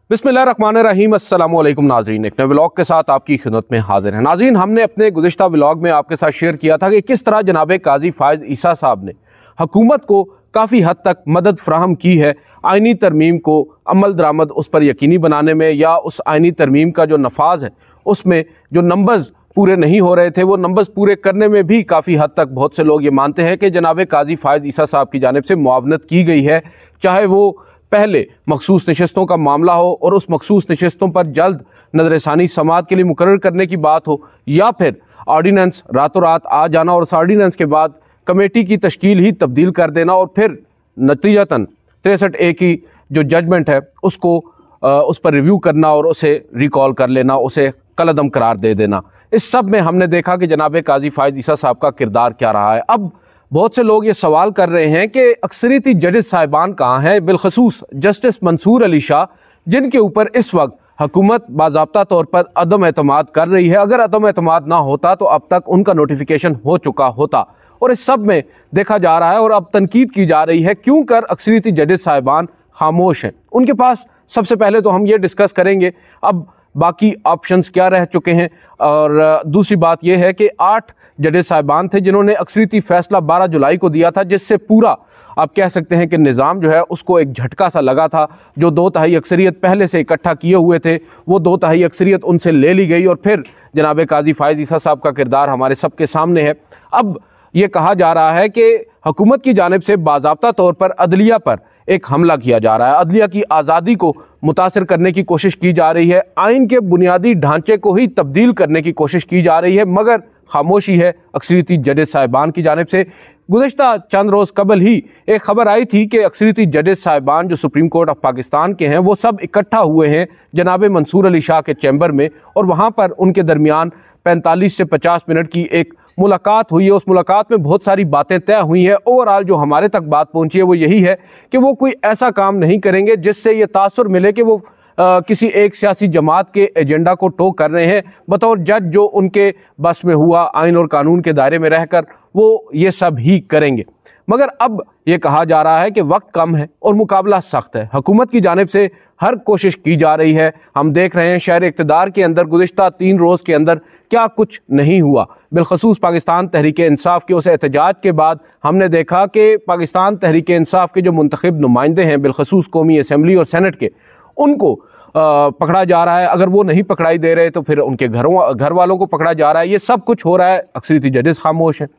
बिस्मिल्लाहिर्रहमानिर्रहीम। अस्सलाम वालेकुम नाज़रीन, एक नए व्लॉग के साथ आपकी खिदमत में हाजिर हैं। नाज़रीन, हमने अपने गुज़िश्ता व्लॉग में आपके साथ शेयर किया था कि किस तरह जनाब काजी फ़ायज़ ईसा साहब ने हुकूमत को काफ़ी हद तक मदद फ़राहम की है आइनी तरमीम को अमल दरामद उस पर यकीनी बनाने में, या उस आइनी तरमीम का जो नफाज है उसमें जो नंबर्स पूरे नहीं हो रहे थे वो नंबर्स पूरे करने में भी काफ़ी हद तक बहुत से लोग ये मानते हैं कि जनाब काजी फ़ायज़ ईसा साहब की जानिब से मुआवनत की गई है। चाहे वो पहले मखसूस नशस्तों का मामला हो और उस मखसूस नशस्तों पर जल्द नज़रसानी समात के लिए मुकर्रर करने की बात हो, या फिर ऑर्डीनेंस रातों रात आ जाना और उस ऑर्डीनेंस के बाद कमेटी की तश्कील ही तब्दील कर देना और फिर नतीजतन 63A की जो जजमेंट है उसको उस पर रिव्यू करना और उसे रिकॉल कर लेना, उसे कलअदम करार दे देना। इस सब में हमने देखा कि जनाब काजी फ़ायज़ ईसा साहब का किरदार क्या रहा है। अब बहुत से लोग ये सवाल कर रहे हैं कि अक्सरियती जजेस साहिबान कहाँ हैं, बिलखसूस जस्टिस मंसूर अली शाह, जिनके ऊपर इस वक्त हुकूमत बाज़ाब्ता तौर पर अदम एतमाद कर रही है। अगर अदम एतमाद ना होता तो अब तक उनका नोटिफिकेशन हो चुका होता। और इस सब में देखा जा रहा है और अब तनकीद की जा रही है क्यों कर अक्सरियती जजेस साहिबान खामोश हैं। उनके पास सबसे पहले तो हम ये डिस्कस करेंगे अब बाकी ऑप्शंस क्या रह चुके हैं, और दूसरी बात यह है कि 8 जजेस साहिबान थे जिन्होंने अक्सरियती फैसला 12 जुलाई को दिया था, जिससे पूरा आप कह सकते हैं कि निज़ाम जो है उसको एक झटका सा लगा था। जो 2/3 अक्सरियत पहले से इकट्ठा किए हुए थे वो 2/3 अक्सरियत उनसे ले ली गई और फिर जनाब काजी फ़ायज़ ईसा साहब का किरदार हमारे सबके सामने है। अब ये कहा जा रहा है कि हुकूमत की जानिब से बाज़ाब्ता तौर पर अदलिया पर एक हमला किया जा रहा है, अदलिया की आज़ादी को मुतासर करने की कोशिश की जा रही है, आइन के बुनियादी ढांचे को ही तब्दील करने की कोशिश की जा रही है, मगर खामोशी है अक्सरियती जजेस साहिबान की जानिब से। गुज़िश्ता चंद रोज़ कबल ही एक खबर आई थी कि अक्सरियती जजेस साहिबान जो सुप्रीम कोर्ट ऑफ पाकिस्तान के हैं वो सब इकट्ठा हुए हैं जनाब मंसूर अली शाह के चैम्बर में, और वहाँ पर उनके दरमियान 45 से 50 मिनट की एक मुलाकात हुई है। उस मुलाकात में बहुत सारी बातें तय हुई हैं। ओवरऑल जो हमारे तक बात पहुंची है वो यही है कि वो कोई ऐसा काम नहीं करेंगे जिससे ये तासुर मिले कि वो किसी एक सियासी जमात के एजेंडा को टो कर रहे हैं। बतौर जज जो उनके बस में हुआ आइन और कानून के दायरे में रहकर वो ये सब ही करेंगे। मगर अब ये कहा जा रहा है कि वक्त कम है और मुकाबला सख्त है। हुकूमत की जानिब से हर कोशिश की जा रही है। हम देख रहे हैं शहर इक़्तिदार के अंदर गुज़िश्ता 3 रोज़ के अंदर क्या कुछ नहीं हुआ। बिलखसूस पाकिस्तान तहरीक इंसाफ के उस एहतजाज के बाद हमने देखा कि पाकिस्तान तहरीक इंसाफ के जो मुंतखब नुमाइंदे हैं बिलखसूस कौमी असम्बली और सेनेट के, उनको पकड़ा जा रहा है। अगर वो नहीं पकड़ाई दे रहे तो फिर उनके घर वालों को पकड़ा जा रहा है। ये सब कुछ हो रहा है, अक्सरियती जजेस खामोश हैं।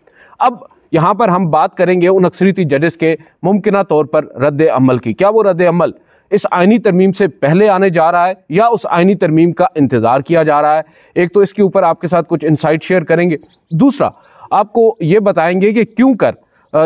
अब यहाँ पर हम बात करेंगे उन अक्सरियती जजेस के मुमकिना तौर पर रद्द अमल की। क्या वो रद्द अमल इस आइनी तरमीम से पहले आने जा रहा है या उस आइनी तरमीम का इंतज़ार किया जा रहा है? एक तो इसके ऊपर आपके साथ कुछ इंसाइट शेयर करेंगे, दूसरा आपको ये बताएंगे कि क्यों कर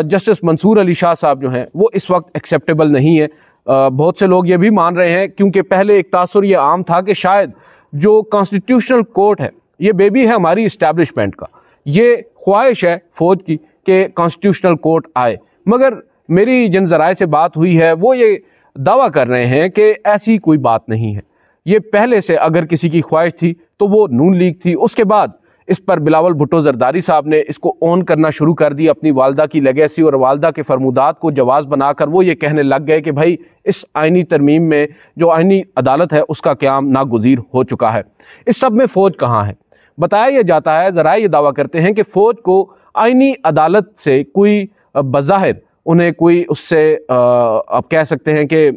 जस्टिस मंसूर अली शाह साहब जो हैं वो इस वक्त एक्सेप्टेबल नहीं है। बहुत से लोग ये भी मान रहे हैं, क्योंकि पहले एक तासुर ये आम था कि शायद जो कॉन्स्टिट्यूशनल कोर्ट है ये बेबी है हमारी इस्टेब्लिशमेंट का, ये ख्वाहिश है फ़ौज की कि कॉन्स्टिट्यूशनल कोर्ट आए। मगर मेरी जिन ज़राए से बात हुई है वो ये दावा कर रहे हैं कि ऐसी कोई बात नहीं है। ये पहले से अगर किसी की ख्वाहिश थी तो वो नून लीग थी। उसके बाद इस पर बिलावल भुट्टो जरदारी साहब ने इसको ऑन करना शुरू कर दी, अपनी वालदा की लेगेसी और वालदा के फरमुदात को जवाज़ बनाकर वो ये कहने लग गए कि भाई इस आइनी तरमीम में जो आइनी अदालत है उसका क़याम नागुज़ीर हो चुका है। इस सब में फ़ौज कहाँ है? बताया यह जाता है, ज़राए ये दावा करते हैं कि फ़ौज को आइनी अदालत से कोई बज़ाहिर उन्हें कोई उससे आप कह सकते हैं कि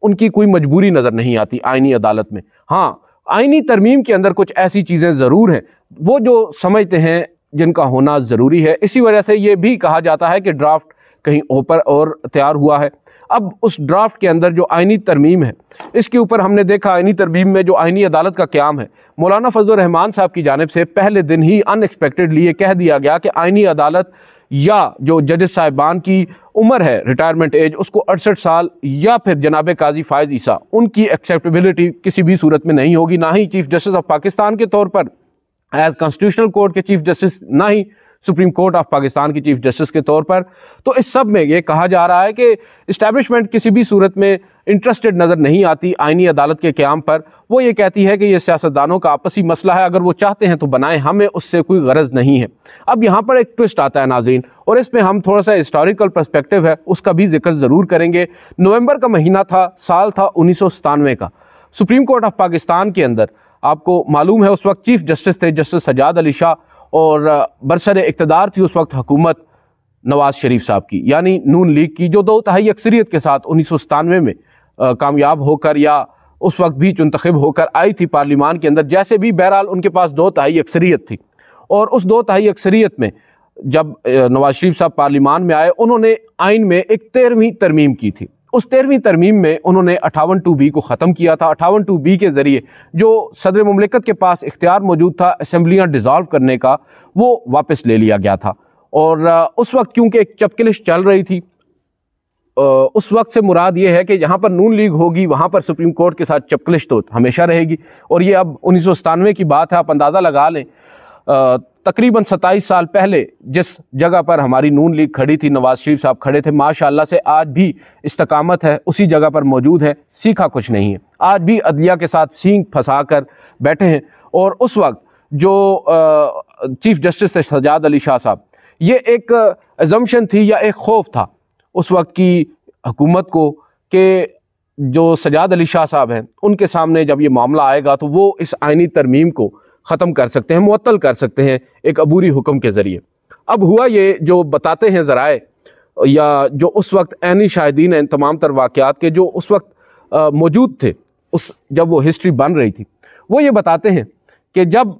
उनकी कोई मजबूरी नज़र नहीं आती आइनी अदालत में। हाँ, आइनी तरमीम के अंदर कुछ ऐसी चीज़ें ज़रूर हैं वो जो समझते हैं जिनका होना ज़रूरी है। इसी वजह से ये भी कहा जाता है कि ड्राफ्ट कहीं ऊपर और तैयार हुआ है। अब उस ड्राफ्ट के अंदर जो आइनी तरमीम है इसके ऊपर हमने देखा आइनी तरमीम में जो आइनी अदालत का क़याम है, मौलाना फजलुर रहमान साहब की जानिब से पहले दिन ही अनएक्सपेक्टेडली ये कह दिया गया कि आइनी अदालत या जो जजेस साहिबान की उम्र है रिटायरमेंट एज उसको 68 साल या फिर जनाब काजी फ़ायज़ ईसा, उनकी एक्सेप्टेबिलिटी किसी भी सूरत में नहीं होगी, ना ही चीफ जस्टिस ऑफ पाकिस्तान के तौर पर एज कॉन्स्टिट्यूशनल कोर्ट के चीफ जस्टिस, ना ही सुप्रीम कोर्ट ऑफ पाकिस्तान की चीफ जस्टिस के तौर पर। तो इस सब में ये कहा जा रहा है कि इस्टेब्लिशमेंट किसी भी सूरत में इंटरेस्टेड नज़र नहीं आती आइनी अदालत के क़याम पर। वो ये कहती है कि ये सियासतदानों का आपसी मसला है, अगर वो चाहते हैं तो बनाएं, हमें उससे कोई गरज नहीं है। अब यहाँ पर एक ट्विस्ट आता है नाज़रीन, और इसमें हम थोड़ा सा हिस्टोरिकल पर्सपेक्टिव है उसका भी जिक्र ज़रूर करेंगे। नवंबर का महीना था, साल था 1997 का। सुप्रीम कोर्ट ऑफ पाकिस्तान के अंदर आपको मालूम है उस वक्त चीफ जस्टिस थे जस्टिस सजाद अली शाह, और बरसर इक़्तिदार थी उस वक्त हुकूमत नवाज शरीफ साहब की, यानी नून लीग की, जो 2/3 अक्सरियत के साथ 1997 में कामयाब होकर या उस वक्त भी मुंतखब होकर आई थी पार्लिमान के अंदर। जैसे भी बहरहाल उनके पास 2/3 अक्सरियत थी, और उस 2/3 अक्सरियत में जब नवाज शरीफ साहब पार्लिमान में आए, उन्होंने आइन में एक 13वीं तरमीम की थी। उस 13वीं तरमीम में उन्होंने 58(2)B को ख़त्म किया था। 58(2)B के ज़रिए जो सदर मुमलिकत के पास इख्तियार मौजूद था असम्बलियाँ डिज़ॉल्व करने का, वो वापस ले लिया गया था। और उस वक्त क्योंकि एक चपकलिश चल रही थी, उस वक्त से मुराद ये है कि जहाँ पर नून लीग होगी वहाँ पर सुप्रीम कोर्ट के साथ चपकलिश तो हमेशा रहेगी। और ये अब 1997 की बात है, आप अंदाज़ा लगा लें तकरीबन 27 साल पहले जिस जगह पर हमारी नून लीग खड़ी थी, नवाज शरीफ साहब खड़े थे, माशाअल्लाह से आज भी इस्तकामत है, उसी जगह पर मौजूद है, सीखा कुछ नहीं है। आज भी अदलिया के साथ सींग फंसा कर बैठे हैं। और उस वक्त जो चीफ जस्टिस थे सजाद अली शाह साहब, ये एक अजम्पशन थी या एक खौफ था उस वक्त की हुकूमत को कि जो सजाद अली शाह साहब हैं उनके सामने जब ये मामला आएगा तो वो इस आइनी तरमीम को ख़त्म कर सकते हैं, मुअत्तल कर सकते हैं एक अबूरी हुक्म के ज़रिए। अब हुआ ये जो बताते हैं ज़राए या जो उस वक्त ऐनी शाहिदीन हैं तमाम तर वाक़यात के जो उस वक्त मौजूद थे, उस जब वो हिस्ट्री बन रही थी, वो ये बताते हैं कि जब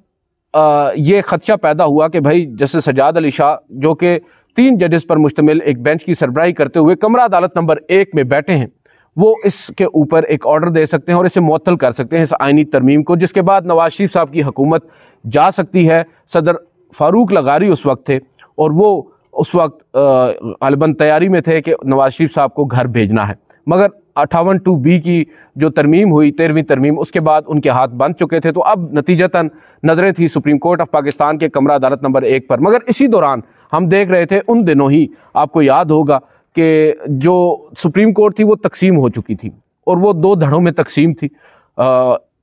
ये ख़दशा पैदा हुआ कि भाई जस्टिस सजाद अली शाह जो कि 3 जजेस पर मुश्तमिल एक बेंच की सरबराही करते हुए कमरा अदालत नंबर 1 में बैठे हैं, वो इसके ऊपर एक ऑर्डर दे सकते हैं और इसे मुअत्तल कर सकते हैं इस आइनी तरमीम को, जिसके बाद नवाज शरीफ साहब की हुकूमत जा सकती है। सदर फारूक लगारी उस वक्त थे और वो उस वक्त गालिबन तैयारी में थे कि नवाज शरीफ साहब को घर भेजना है, मगर 58(2)B की जो तरमीम हुई 13वीं तरमीम, उसके बाद उनके हाथ बंद चुके थे। तो अब नतीजतन नज़रें थी सुप्रीम कोर्ट ऑफ पाकिस्तान के कमरा अदालत नंबर 1 पर। मगर इसी दौरान हम देख रहे थे उन दिनों ही, आपको याद होगा कि जो सुप्रीम कोर्ट थी वो तकसीम हो चुकी थी और वो 2 धड़ों में तकसीम थी।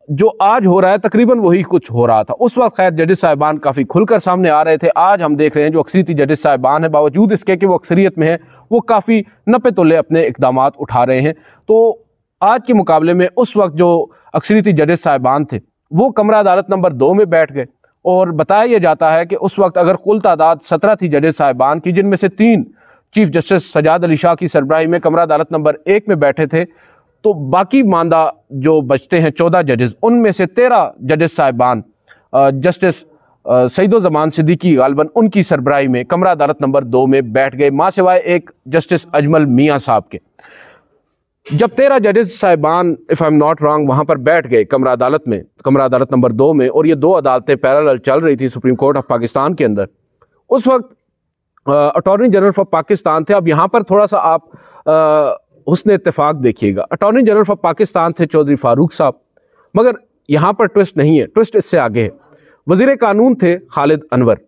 जो आज हो रहा है तकरीबन वही कुछ हो रहा था। उस वक्त खैर जजेस साहिबान काफ़ी खुलकर सामने आ रहे थे। आज हम देख रहे हैं जो अक्सरियती जजेस साहिबान हैं, बावजूद इसके कि वो अक्सरियत में है, वो काफ़ी नपे तुले अपने इक़दामात उठा रहे हैं। तो आज के मुकाबले में उस वक्त जो अक्सरियती जजेस साहिबान थे वो कमरा अदालत नंबर 2 में बैठ गए। और बताया यह जाता है कि उस वक्त अगर कुल तादाद 17 थी जजेस साहिबान की, जिनमें से 3 चीफ जस्टिस सजाद अली शाह की सरबराही में कमरा अदालत नंबर 1 में बैठे थे, तो बाकी मानदा जो बचते हैं 14 जजेस, उनमें से 13 जजेस साहिबान जस्टिस सईदुज़्ज़मान सिद्दीकी गालिबन उनकी सरबराही में कमरा अदालत नंबर 2 में बैठ गए, मां सिवाय एक जस्टिस अजमल मियाँ साहब के। जब 13 जजेस साहिबान if I am not wrong वहाँ पर बैठ गए कमरा अदालत में, कमरा अदालत नंबर 2 में, और ये 2 अदालतें पैरेलल चल रही थी सुप्रीम कोर्ट ऑफ पाकिस्तान के अंदर, उस वक्त अटॉर्नी जनरल फॉर पाकिस्तान थे। अब यहाँ पर थोड़ा सा आप हुस्न इत्तेफाक देखिएगा, अटॉर्नी जनरल फॉर पाकिस्तान थे चौधरी फारूक साहब, मगर यहाँ पर ट्विस्ट नहीं है, ट्विस्ट इससे आगे है। वज़ीर कानून थे खालिद अनवर,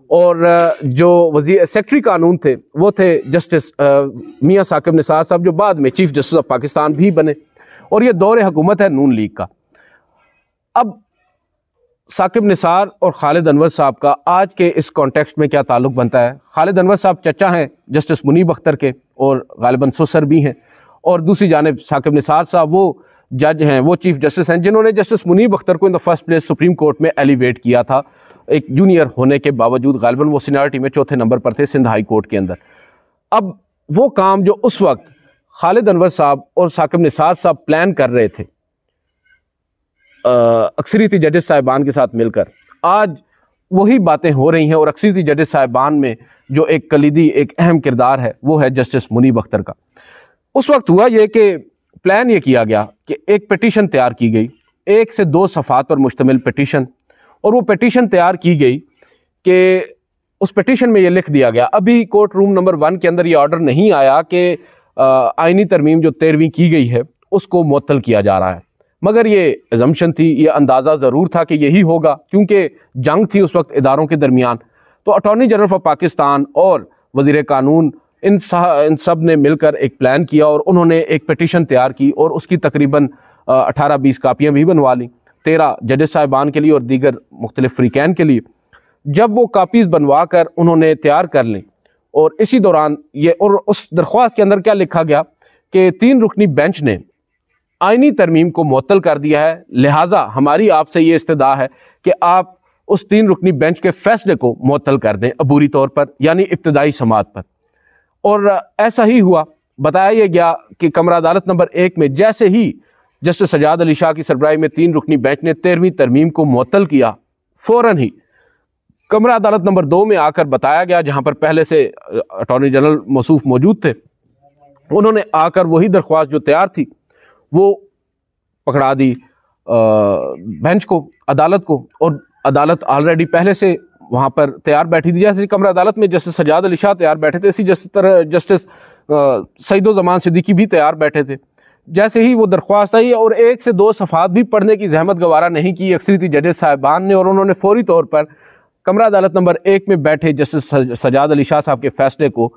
और जो वज़ीर सेक्रेटरी कानून थे वो थे जस्टिस मियाँ साकिब निसार साहब, जो बाद में चीफ जस्टिस ऑफ पाकिस्तान भी बने, और ये दौर हुकूमत है नून लीग का। अब साकिब निसार और खालिद अनवर साहब का आज के इस कॉन्टेक्स्ट में क्या ताल्लुक़ बनता है? खालिद अनवर साहब चचा हैं जस्टिस मुनीब अख्तर के और गालिबन ससुर भी हैं, और दूसरी जानिब साकिब निसार साहब वो जज हैं, वो चीफ जस्टिस हैं जिन्होंने जस्टिस मुनीब अख्तर को in the first place supreme court में एलिवेट किया था, एक जूनियर होने के बावजूद। गालिबन वो सीनियरिटी में 4थे नंबर पर थे सिंध हाई कोर्ट के अंदर। अब वो काम जो उस वक्त खालिद अनवर साहब और साकिब निसार साहब प्लान कर रहे थे अक्सरियती जजेस साहिबान के साथ मिलकर, आज वही बातें हो रही हैं। और अक्सरियती जजेस साहिबान में जो एक कलीदी एक अहम किरदार है वो है जस्टिस मुनीब अख्तर का। उस वक्त हुआ ये कि प्लान ये किया गया कि एक पिटीशन तैयार की गई, 1 से 2 सफ़ात पर मुश्तमिल पिटीशन, और वो पिटीशन तैयार की गई कि उस पिटीशन में ये लिख दिया गया, अभी कोर्ट रूम नंबर 1 के अंदर ये ऑर्डर नहीं आया कि आइनी तरमीम जो 13वीं की गई है उसको मुअत्तल किया जा रहा है, मगर ये अजम्पशन थी, ये अंदाज़ा ज़रूर था कि यही होगा, क्योंकि जंग थी उस वक्त इदारों के दरमियान। तो अटॉर्नी जनरल फॉर पाकिस्तान और वज़ीर कानून इन सब ने मिलकर एक प्लान किया और उन्होंने एक पिटीशन तैयार की और उसकी तकरीबन 18-20 कापियाँ भी बनवा लीं 13 जजेस साहिबान के लिए और दीगर मुख्तलिफ फ़रीक़ैन के लिए। जब वो कापीज़ बनवा कर उन्होंने तैयार कर लें, और इसी दौरान ये, और उस दरख्वास्त के अंदर क्या लिखा गया कि 3 रुकनी बेंच ने آئینی ترمیم کو معطل کر دیا ہے، لہٰذا ہماری آپ سے یہ استدعا ہے کہ آپ اس 3 رکنی بینچ کے فیصلے کو معطل کر دیں عبوری طور پر، یعنی ابتدائی سماعت پر۔ اور ایسا ہی ہوا۔ بتایا یہ گیا کہ کمرہ عدالت نمبر 1 میں جیسے ہی جسٹس سجاد علی شاہ کی سربراہی میں 3 رکنی بینچ نے 13ویں ترمیم کو معطل کیا، فوراً ہی کمرہ عدالت نمبر 2 میں آ کر بتایا گیا، جہاں پر پہلے سے اٹارنی جنرل موصوف موجود تھے، انہوں نے آ کر وہی درخواست جو تیار تھی وہ پکڑا دی بینچ کو، عدالت کو، اور عدالت آلریڈی پہلے سے وہاں پر تیار بیٹھی تھی۔ جیسے کمرہ عدالت میں جسٹس سجاد علی شاہ تیار بیٹھے تھے، اسی جسٹس سعید الزمان صدیقی بھی تیار بیٹھے تھے۔ جیسے ہی وہ درخواست آئی اور 1 سے 2 صفحات بھی پڑھنے کی زحمت گوارا نہیں کی اکثریتی ججز صاحبان نے، اور انہوں نے فوری طور پر کمرہ عدالت نمبر 1 میں بیٹھے جسٹس سجاد علی شاہ صاحب کے فیصلے کو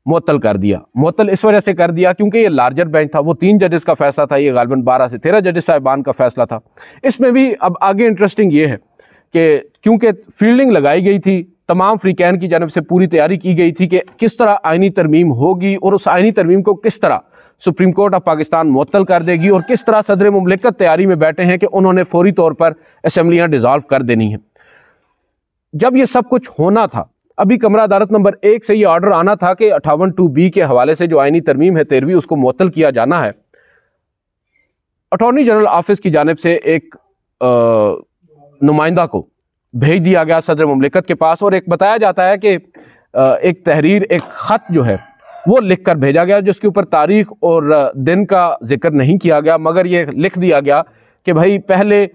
معطل کر دیا۔ معطل اس وجہ سے کر دیا کیونکہ یہ لارجر بینچ تھا، وہ 3 ججز کا فیصلہ تھا، یہ غالباً 12 سے 13 ججز صاحبان کا فیصلہ تھا۔ اس میں بھی اب آگے انٹرسٹنگ یہ ہے کہ کیونکہ فیلڈنگ لگائی گئی تھی، تمام فریقین کی جانب سے پوری تیاری کی گئی تھی کہ کس طرح آئینی ترمیم ہوگی اور اس آئینی ترمیم کو کس طرح سپریم کورٹ آف پاکستان معطل کر دے گی، اور کس طرح صدر مملکت تیاری میں بیٹھے ہیں کہ انہوں نے فوری طور پر اسمبلیاں ڈیزالو کر دینی ہیں۔ جب یہ سب کچھ ہونا تھا، ابھی کمرہ عدالت نمبر 1 سے یہ آرڈر آنا تھا کہ 58(2)B کے حوالے سے جو آئینی ترمیم ہے 13ویں، اس کو معطل کیا جانا ہے۔ اٹارنی جنرل آفس کی جانب سے ایک نمائندہ کو بھیج دیا گیا صدر مملکت کے پاس، اور ایک بتایا جاتا ہے کہ ایک تحریر، ایک خط جو ہے وہ لکھ کر بھیجا گیا، جس کے اوپر تاریخ اور دن کا ذکر نہیں کیا گیا، مگر یہ لکھ دیا گیا کہ بھائی پہلے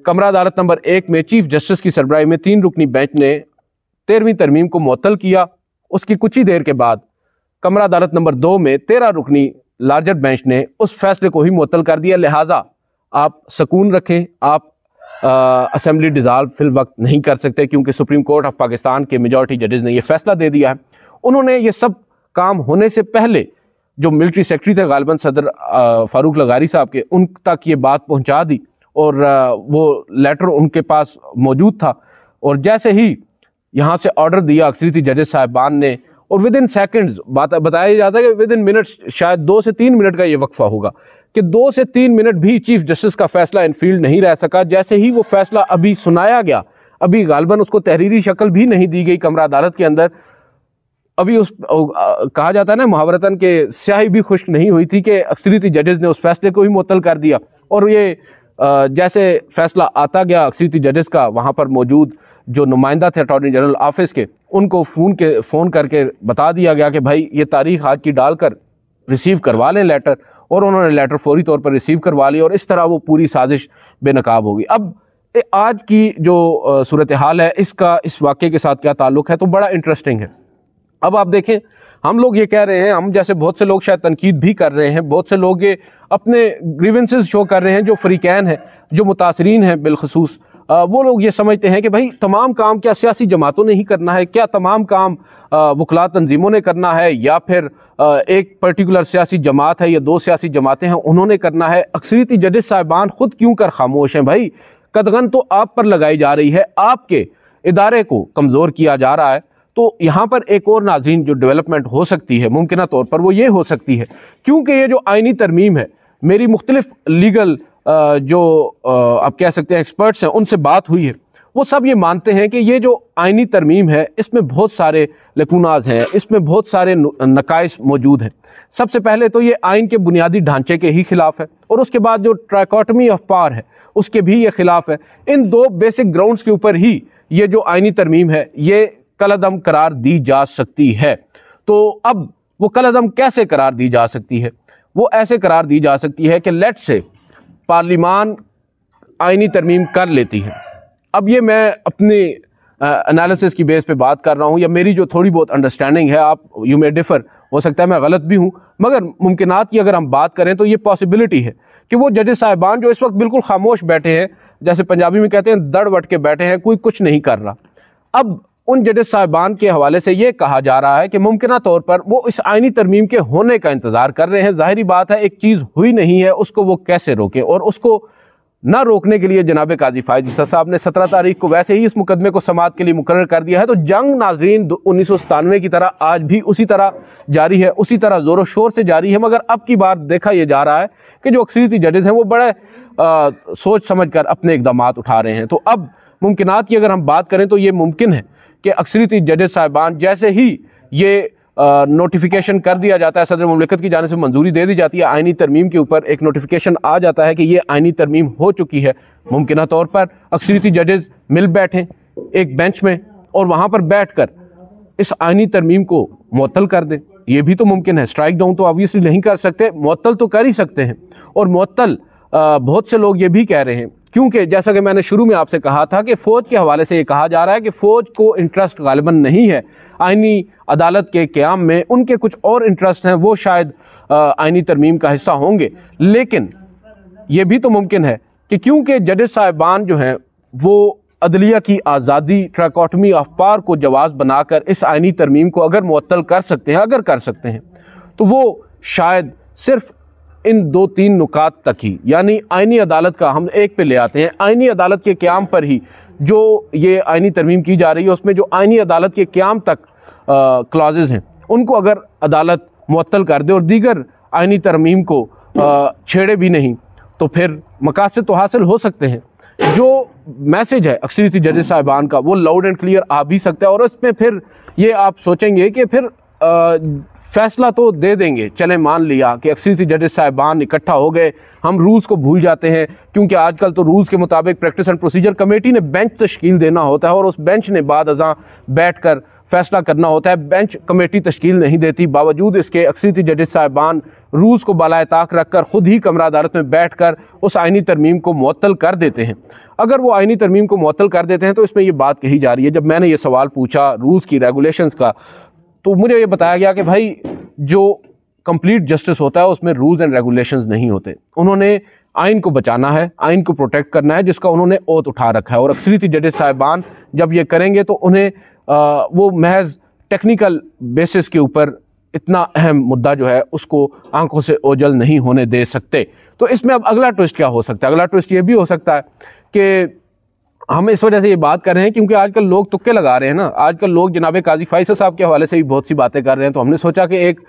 کمرہ عدالت نمبر 1 میں چیف جسٹس کی سربراہی میں 3 رکنی بینچ نے 13ویں ترمیم کو معطل کیا، اس کی کچھ ہی دیر کے بعد کمرہ عدالت نمبر 2 میں 13 رکنی لارجر بینچ نے اس فیصلے کو ہی معطل کر دیا، لہٰذا آپ سکون رکھیں، آپ اسمبلی ڈیزالو فی الوقت نہیں کر سکتے، کیونکہ سپریم کورٹ آف پاکستان کے میجورٹی ججز نے یہ فیصلہ دے دیا ہے۔ انہوں نے یہ سب کام ہونے سے پہلے جو ملٹری سیکرٹری تھے غالباً صدر فاروق لغاری صاحب کے، ان تک یہ بات پہنچا دی، اور وہ لیٹر ان کے پاس موجود تھا، اور جیسے ہی یہاں سے آرڈر دیا اکثریتی ججز صاحبان نے، اور ودن سیکنڈز بتایا جاتا ہے کہ ودن منٹس، شاید 2 سے 3 منٹ کا یہ وقفہ ہوگا، کہ 2 سے 3 منٹ بھی چیف جسٹس کا فیصلہ انفیلڈ نہیں رہ سکا۔ جیسے ہی وہ فیصلہ ابھی سنایا گیا، ابھی غالباً اس کو تحریری شکل بھی نہیں دی گئی کمرہ عدالت کے اندر، ابھی کہا جاتا ہے نا محاورتاً کہ سیاہی بھی خشک نہیں ہوئی تھی کہ اکثریتی ججز نے اس فیصلے کو ہی معطل کر دیا، اور یہ جیسے فیصلہ آتا گیا اکثریتی ججز کا، وہاں پر موجود جو نمائندہ تھے اٹارنی جنرل آفس کے، ان کو فون کر کے بتا دیا گیا کہ بھائی یہ تاریخ آج کی ڈال کر ریسیو کروا لیں لیٹر، اور انہوں نے لیٹر فوری طور پر ریسیو کروا لی، اور اس طرح وہ پوری سازش بے نقاب ہوگی۔ اب آج کی جو صورتحال ہے، اس کا اس واقعے کے ساتھ کیا تعلق ہے، تو بڑا انٹرسٹنگ ہے۔ اب آپ دیکھیں، ہم لوگ یہ کہہ رہے ہیں، ہم جیسے بہت سے لوگ شاید تنقید بھی کر رہے ہیں، بہت سے لوگ یہ اپنے گریونسز شو کر رہے ہیں، جو فریقین ہیں، جو متاثرین ہیں بالخصوص، وہ لوگ یہ سمجھتے ہیں کہ بھائی تمام کام کیا سیاسی جماعتوں نے ہی کرنا ہے، کیا تمام کام وکلاء تنظیموں نے کرنا ہے، یا پھر ایک پرٹیکولر سیاسی جماعت ہے یا 2 سیاسی جماعتیں ہیں انہوں نے کرنا ہے۔ اکثریتی ججز صاحبان خود کیوں کر خاموش ہیں؟ بھائی قدغن تو آپ پر لگائی جا رہی ہے، آپ کے ادارے کو کمزور کیا جا رہا ہے۔ تو یہاں پر ایک اور ناظرین جو ڈیولپمنٹ ہو سکتی ہے ممکنہ طور پر، وہ یہ ہو سکتی ہے، کیونکہ یہ جو آئینی ترمیم ہے، میری مختلف لیگل جو آپ کہہ سکتے ہیں ایکسپرٹس ہیں، ان سے بات ہوئی ہے، وہ سب یہ مانتے ہیں کہ یہ جو آئینی ترمیم ہے، اس میں بہت سارے لکوناز ہیں، اس میں بہت سارے نقائص موجود ہیں۔ سب سے پہلے تو یہ آئین کے بنیادی ڈھانچے کے ہی خلاف ہے، اور اس کے بعد جو ٹرائکوٹمی آف پاور ہے اس کے بھی یہ خلاف ہے۔ ان 2 بیسک گراؤنڈز کے اوپر ہی یہ جو آئینی ترمیم ہے یہ کالعدم قرار دی جا سکتی ہے۔ تو اب وہ کالعدم کیسے قرار دی جا سکتی ہے؟ وہ ایسے قرار دی جا سکتی ہے کہ لیٹ سے پارلیمان آئینی ترمیم کر لیتی ہے۔ اب یہ میں اپنی انالیسس کی بیس پہ بات کر رہا ہوں، یا میری جو تھوڑی بہت انڈرسٹینڈنگ ہے، آپ یو میں ڈفر، ہو سکتا ہے میں غلط بھی ہوں، مگر ممکنات کی اگر ہم بات کریں تو یہ پاسبلٹی ہے کہ وہ ججز صاحبان جو اس وقت بالکل خاموش بیٹھے ہیں، جیسے پنجابی میں کہتے ہیں دڑ وٹ کے بیٹھے ہیں، کوئی کچھ نہیں کر رہا، اب ان ججز صاحبان کے حوالے سے یہ کہا جا رہا ہے کہ ممکنہ طور پر وہ اس آئینی ترمیم کے ہونے کا انتظار کر رہے ہیں۔ ظاہری بات ہے ایک چیز ہوئی نہیں ہے، اس کو وہ کیسے روکیں، اور اس کو نہ روکنے کے لیے جناب قاضی فائز عیسیٰ صاحب نے 17 تاریخ کو ویسے ہی اس مقدمے کو سماعت کے لیے مقرر کر دیا ہے۔ تو جنگ ناظرین 1997 کی طرح آج بھی اسی طرح جاری ہے، اسی طرح زور و شور سے جاری ہے، مگر اب کی بار دیکھا یہ جا رہا ہے کہ جو اکثریتی ججز ہیں وہ بڑے سوچ سمجھ کر اپنے اقدامات اٹھا رہے ہیں۔ تو اب ممکنات کی اگر ہم بات کریں تو یہ ممکن ہے کہ اکثریتی ججز صاحبان جیسے ہی یہ نوٹیفیکیشن کر دیا جاتا ہے، صدر مملکت کی جانب سے منظوری دے دی جاتی ہے، آئینی ترمیم کے اوپر ایک نوٹیفیکیشن آ جاتا ہے کہ یہ آئینی ترمیم ہو چکی ہے، ممکنہ طور پر اکثریتی ججز مل بیٹھیں ایک بینچ میں اور وہاں پر بیٹھ کر اس آئینی ترمیم کو معطل کر دیں۔ یہ بھی تو ممکن ہے، سٹرائک ڈاؤن تو آبویسلی نہیں کر سکتے، معطل تو کر ہی سکتے ہیں۔ اور معطل بہت سے لوگ یہ بھی کہہ رہے ہیں، کیونکہ جیسا کہ میں نے شروع میں آپ سے کہا تھا کہ فوج کے حوالے سے یہ کہا جا رہا ہے کہ فوج کو انٹرسٹ غالباً نہیں ہے آئینی عدالت کے قیام میں، ان کے کچھ اور انٹرسٹ ہیں، وہ شاید آئینی ترمیم کا حصہ ہوں گے۔ لیکن یہ بھی تو ممکن ہے کہ کیونکہ ججز صاحبان جو ہیں وہ عدلیہ کی آزادی، ٹریکوٹمی آف پاور کو جواز بنا کر اس آئینی ترمیم کو اگر معطل کر سکتے ہیں، اگر کر سکتے ہیں، تو وہ شاید صرف ان 2-3 نکات تک ہی، یعنی آئینی عدالت کا ہم ایک پہ لے آتے ہیں، آئینی عدالت کے قیام پر ہی جو یہ آئینی ترمیم کی جا رہی ہے، اس میں جو آئینی عدالت کے قیام تک کلازز ہیں ان کو اگر عدالت معطل کر دے اور دیگر آئینی ترمیم کو چھیڑے بھی نہیں، تو پھر مقاصد تو حاصل ہو سکتے ہیں۔ جو میسج ہے اکثریتی ججز صاحبان کا وہ لاؤڈ اینڈ کلیئر آ بھی سکتا ہے، اور اس میں پھر یہ آپ سوچیں گے کہ پھر فیصلہ تو دے دیں گے، چلیں مان لیا کہ اکثریتی ججز صاحبان اکٹھا ہو گئے، ہم رولز کو بھول جاتے ہیں، کیونکہ آج کل تو رولز کے مطابق پریکٹس اینڈ پروسیجر کمیٹی نے بینچ تشکیل دینا ہوتا ہے اور اس بینچ نے بعد ازاں بیٹھ کر فیصلہ کرنا ہوتا ہے۔ بینچ کمیٹی تشکیل نہیں دیتی، باوجود اس کے اکثریتی ججز صاحبان رولز کو بالائے طاق رکھ کر خود ہی کمرہ عدالت میں بیٹھ کر اس آئینی ترمیم کو معطل کر دیتے ہیں۔ اگر وہ آئینی ترمیم کو معطل کر دیتے ہیں تو اس میں یہ بات کہی جا رہی ہے، جب میں نے یہ سوال پوچھا رولز کی، ریگولیشنز کا، تو مجھے یہ بتایا گیا کہ بھائی جو کمپلیٹ جسٹس ہوتا ہے اس میں رولز اینڈ ریگولیشنز نہیں ہوتے، انہوں نے آئین کو بچانا ہے، آئین کو پروٹیکٹ کرنا ہے، جس کا انہوں نے اوتھ اٹھا رکھا ہے۔ اور اکثریتی ججز صاحبان جب یہ کریں گے تو انہیں وہ محض ٹیکنیکل بیسس کے اوپر اتنا اہم مدعا جو ہے اس کو آنکھوں سے اوجھل نہیں ہونے دے سکتے۔ تو اس میں اب اگلا ٹوسٹ کیا ہو سکتا ہے؟ اگلا ٹوسٹ یہ بھی ہو سکتا ہے کہ ہم اس وجہ سے یہ بات کر رہے ہیں کیونکہ آج کل لوگ تکے لگا رہے ہیں نا، آج کل لوگ جناب قاضی فائز صاحب کے حوالے سے بھی بہت سی باتیں کر رہے ہیں، تو ہم نے سوچا کہ ایک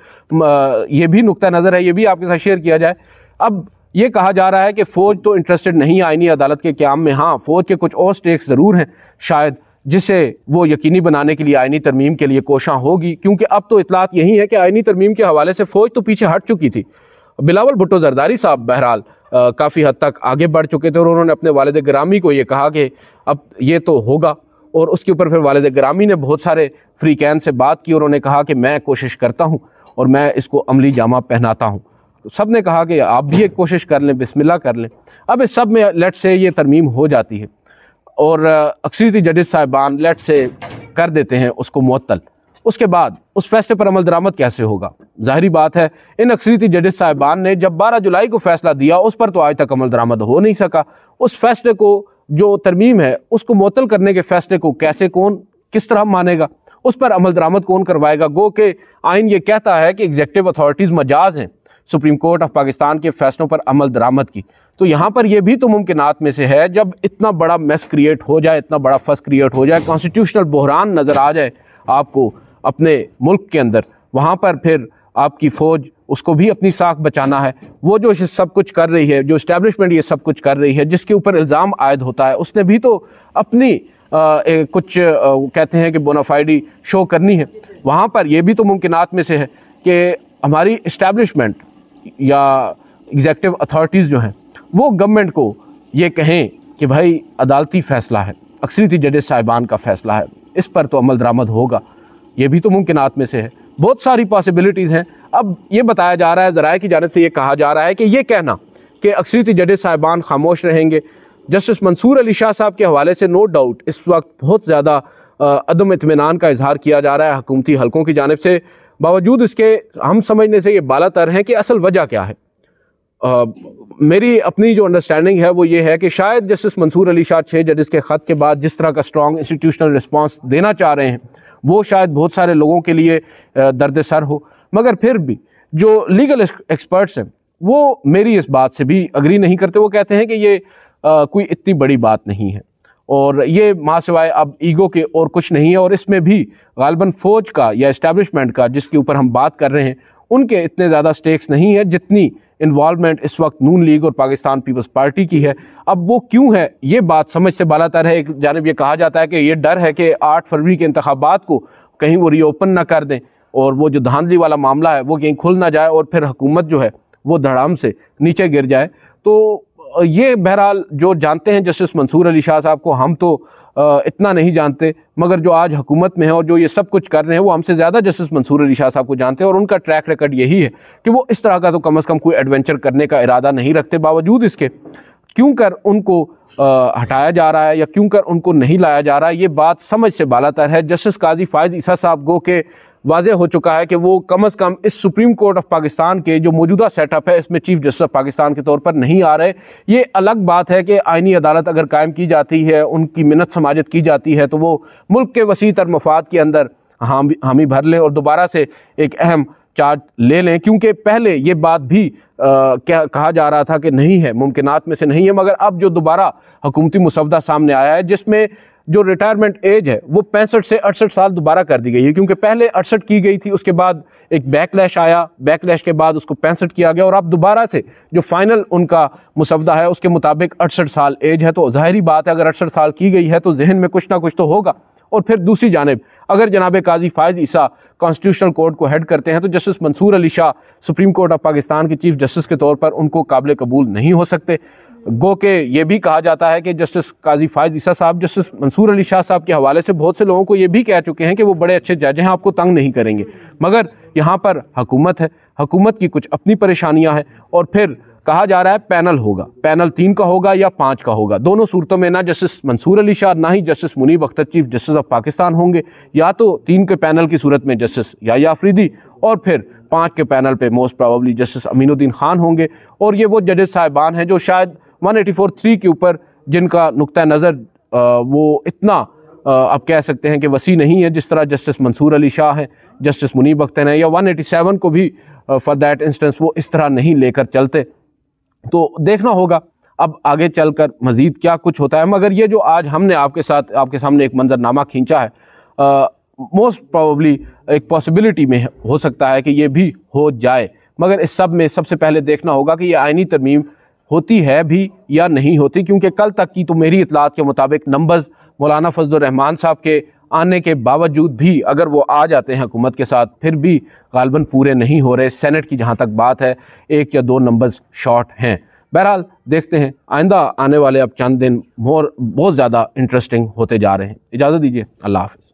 یہ بھی نقطہ نظر ہے، یہ بھی آپ کے ساتھ شیئر کیا جائے۔ اب یہ کہا جا رہا ہے کہ فوج تو انٹرسٹڈ نہیں آئینی عدالت کے قیام میں، ہاں فوج کے کچھ اور سٹیکس ضرور ہیں شاید، جسے وہ یقینی بنانے کے لیے آئینی ترمیم کے لیے کوشاں ہوگی، کیونکہ اب تو اطلاعات یہی ہے کہ آئینی ترمیم کے حوالے سے فوج تو پیچھے ہٹ چکی تھی۔ بلاول بھٹو زرداری صاحب بہرحال کافی حد تک آگے بڑھ چکے تھے اور انہوں نے اپنے والد گرامی کو یہ کہا کہ اب یہ تو ہوگا، اور اس کے اوپر پھر والد گرامی نے بہت سارے فریقین سے بات کی اور انہوں نے کہا کہ میں کوشش کرتا ہوں اور میں اس کو عملی جامہ پہناتا ہوں۔ سب نے کہا کہ آپ بھی ایک کوشش کر لیں، بسم اللہ کر لیں۔ اب اس سب میں لیٹ سے یہ ترمیم ہو جاتی ہے اور اکثریتی ججز صاحبان لیٹ سے کر دیتے ہیں اس کو معطل، اس کے بعد اس فیصلے پر عمل درآمد کیسے ہوگا؟ ظاہری بات ہے ان اکثریتی ججز صاحبان نے جب 12 جولائی کو فیصلہ دیا اس پر تو آج تک عمل درآمد ہو نہیں سکا۔ اس فیصلے کو جو ترمیم ہے اس کو معطل کرنے کے فیصلے کو کیسے کون کس طرح مانے گا؟ اس پر عمل درآمد کون کروائے گا؟ گو کہ آئین یہ کہتا ہے کہ ایگزیکٹو اتھارٹیز مجاز ہیں سپریم کورٹ آف پاکستان کے فیصلوں پر عمل درآمد کی۔ تو یہاں پر یہ بھی تو ممکنات میں سے ہے، جب اتنا بڑا میس کریٹ ہو جائے، اتنا بڑا فس کریٹ ہو جائے، کانسٹیٹیوشنل بحران نظر آ جائے آپ کو اپنے ملک کے اندر، وہاں پر پھر آپ کی فوج اس کو بھی اپنی ساکھ بچانا ہے۔ وہ جو سب کچھ کر رہی ہے، جو اسٹیبلشمنٹ یہ سب کچھ کر رہی ہے، جس کے اوپر الزام عائد ہوتا ہے، اس نے بھی تو اپنی کچھ کہتے ہیں کہ بونافائیڈی شو کرنی ہے۔ وہاں پر یہ بھی تو ممکنات میں سے ہے کہ ہماری اسٹیبلشمنٹ یا ایگزیکٹو اتھارٹیز جو ہیں وہ گورنمنٹ کو یہ کہیں کہ بھائی عدالتی فیصلہ ہے، اکثریتی ججز صاحبان کا فیصلہ ہے، اس پر تو عمل درآمد ہوگا۔ یہ بھی تو ممکنات میں سے ہے، بہت ساری پاسبلٹیز ہیں۔ اب یہ بتایا جا رہا ہے، ذرائع کی جانب سے یہ کہا جا رہا ہے کہ یہ کہنا کہ اکثریتی ججز صاحبان خاموش رہیں گے، جسٹس منصور علی شاہ صاحب کے حوالے سے نو ڈاؤٹ اس وقت بہت زیادہ عدم اطمینان کا اظہار کیا جا رہا ہے حکومتی حلقوں کی جانب سے، باوجود اس کے ہم سمجھنے سے یہ بالا تر ہیں کہ اصل وجہ کیا ہے۔ میری اپنی جو انڈرسٹینڈنگ ہے وہ یہ ہے کہ شاید جسٹس منصور علی شاہ 6 ججز کے خط کے بعد جس طرح کا اسٹرانگ انسٹیٹیوشنل رسپانس دینا چاہ رہے ہیں وہ شاید بہت سارے لوگوں کے لیے درد سر ہو، مگر پھر بھی جو لیگل ایکسپرٹس ہیں وہ میری اس بات سے بھی اگری نہیں کرتے۔ وہ کہتے ہیں کہ یہ कोई इतनी बड़ी बात नहीं है, और ये मां सिवाय अब ईगो के और कुछ नहीं है। और इसमें भी गालिबन फ़ौज का या इस्टेब्लिशमेंट का, जिसके ऊपर हम बात कर रहे हैं, उनके इतने ज़्यादा स्टेक्स नहीं है जितनी इन्वॉल्वमेंट इस वक्त नून लीग और पाकिस्तान पीपल्स पार्टी की है। अब वो क्यों है, ये बात समझ से बालातर है। एक जानिब ये कहा जाता है कि ये डर है कि 8 फरवरी के इंतखाबात को कहीं वो रीओपन ना कर दें और वो जो धांधली वाला मामला है वो कहीं खुल ना जाए और फिर हुकूमत जो है वो धड़ाम से नीचे गिर जाए। तो ये बहरहाल जो जानते हैं जस्टिस मंसूर अली शाह साहब को, हम तो इतना नहीं जानते, मगर जो आज हुकूमत में है और जो ये सब कुछ कर रहे हैं वो हमसे ज़्यादा जस्टिस मंसूर अली शाह साहब को जानते हैं। और उनका ट्रैक रिकॉर्ड यही है कि वो इस तरह का तो कम से कम कोई एडवेंचर करने का इरादा नहीं रखते। बावजूद इसके क्यों कर उनको हटाया जा रहा है या क्यों कर उनको नहीं लाया जा रहा है, ये बात समझ से बालातर है। जस्टिस काजी फायद ईसा साहब गो के वाज़ेह हो चुका है कि वो कम से कम इस सुप्रीम कोर्ट ऑफ पाकिस्तान के जो मौजूदा सेटअप है इसमें चीफ जस्टिस ऑफ पाकिस्तान के तौर पर नहीं आ रहे। ये अलग बात है कि आइनी अदालत अगर कायम की जाती है, उनकी मिन्नत समाजत की जाती है, तो वो मुल्क के वसी तर मफाद के अंदर हामी भर लें और दोबारा से एक अहम चार्ज ले लें। क्योंकि पहले ये बात भी क्या कहा जा रहा था कि नहीं है, मुमकिनात में से नहीं है, मगर अब जो दोबारा हुकूमती मुसवदा सामने आया है जिसमें जो रिटायरमेंट एज है वो 65 से 68 साल दोबारा कर दी गई है। क्योंकि पहले 68 की गई थी, उसके बाद एक बैकलैश आया, बैकलैश के बाद उसको 65 किया गया और अब दोबारा से जो फाइनल उनका मुसवदा है उसके मुताबिक 68 साल एज है। तो ज़ाहिरी बात है अगर 68 साल की गई है तो जहन में कुछ ना कुछ तो होगा। और फिर दूसरी जानिब अगर जनाब काजी फायद ईसा कॉन्स्टिट्यूशनल कोर्ट को हेड करते हैं तो justice Mansoor Ali Shah supreme court of Pakistan के चीफ जस्टिस के तौर पर उनको काबिल कबूल नहीं हो सकते। गो के ये भी कहा जाता है कि जस्टिस काजी फायद ईसा साहब जस्टिस मंसूर अली शाह साहब के हवाले से बहुत से लोगों को ये भी कह चुके हैं कि वो बड़े अच्छे जज हैं, आपको तंग नहीं करेंगे। मगर यहाँ पर हुकूमत है, हुकूमत की कुछ अपनी परेशानियाँ हैं और फिर कहा जा रहा है पैनल होगा, पैनल 3 का होगा या 5 का होगा। दोनों सूरतों में ना जस्टिस मंसूर अली शाह ना ही justice Muneeb Akhtar chief justice of Pakistan होंगे। या तो 3 के पैनल की सूरत में जस्टिस याह्या अफरीदी और फिर 5 के पैनल पे most probably justice Aminuddin Khan होंगे। और ये वो जजेस साहिबान हैं जो शायद 184(3) के ऊपर जिनका नुक्ता नज़र वो इतना आप कह सकते हैं कि वसी नहीं है जिस तरह जस्टिस मंसूर अली शाह हैं, जस्टिस मुनीब अख्तर हैं, या 187 को भी फॉर दैट इंस्टेंस वो इस तरह नहीं लेकर चलते। तो देखना होगा अब आगे चलकर मज़ीद क्या कुछ होता है। मगर ये जो आज हमने आपके सामने एक मंजरनामा खींचा है, मोस्ट प्रोबेबली एक पॉसिबिलिटी में हो सकता है कि ये भी हो जाए। मगर इस सब में सबसे पहले देखना होगा कि ये आइनी तरमीम होती है भी या नहीं होती। क्योंकि कल तक की तो मेरी इतलात के मुताबिक नंबर्स मौलाना फजलुर रहमान साहब के आने के बावजूद भी अगर वो आ जाते हैं हुकूमत के साथ, फिर भी गालिबन पूरे नहीं हो रहे। सेनेट की जहाँ तक बात है 1 या 2 नंबर्स शॉर्ट हैं। बहरहाल देखते हैं आइंदा आने वाले अब चंद दिन बहुत ज़्यादा इंटरेस्टिंग होते जा रहे हैं। इजाज़त दीजिए, अल्लाह हाफ़िज़।